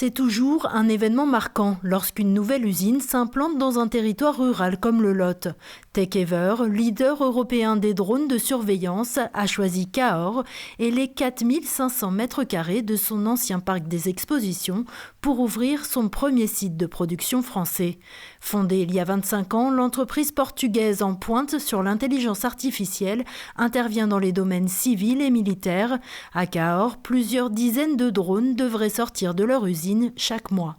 C'est toujours un événement marquant lorsqu'une nouvelle usine s'implante dans un territoire rural comme le Lot. Tekever, leader européen des drones de surveillance, a choisi Cahors et les 4500 mètres carrés de son ancien parc des expositions pour ouvrir son premier site de production français. Fondée il y a 25 ans, l'entreprise portugaise en pointe sur l'intelligence artificielle intervient dans les domaines civils et militaires. À Cahors, plusieurs dizaines de drones devraient sortir de leur usine chaque mois.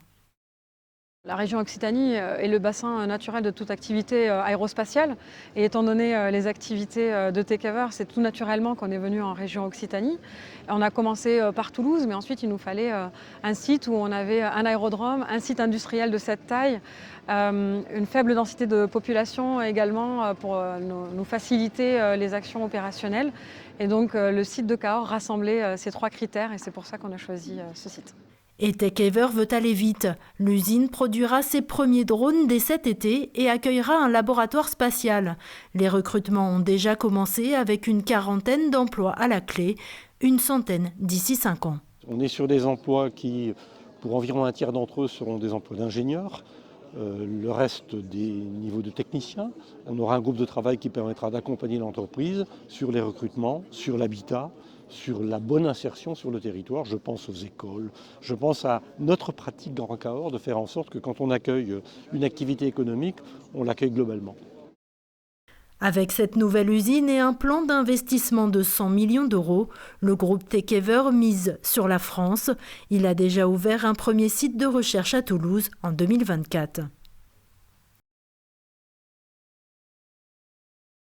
La région Occitanie est le bassin naturel de toute activité aérospatiale et étant donné les activités de Tekever, c'est tout naturellement qu'on est venu en région Occitanie. On a commencé par Toulouse, mais ensuite il nous fallait un site où on avait un aérodrome, un site industriel de cette taille, une faible densité de population également pour nous faciliter les actions opérationnelles. Et donc le site de Cahors rassemblait ces trois critères et c'est pour ça qu'on a choisi ce site. Et Tekever veut aller vite. L'usine produira ses premiers drones dès cet été et accueillera un laboratoire spatial. Les recrutements ont déjà commencé avec une quarantaine d'emplois à la clé, une centaine d'ici 5 ans. On est sur des emplois qui, pour environ un tiers d'entre eux, seront des emplois d'ingénieurs. Le reste des niveaux de techniciens. On aura un groupe de travail qui permettra d'accompagner l'entreprise sur les recrutements, sur l'habitat, sur la bonne insertion sur le territoire. Je pense aux écoles, je pense à notre pratique dans Cahors de faire en sorte que quand on accueille une activité économique, on l'accueille globalement. Avec cette nouvelle usine et un plan d'investissement de 100 millions d'euros, le groupe Tekever mise sur la France. Il a déjà ouvert un premier site de recherche à Toulouse en 2024.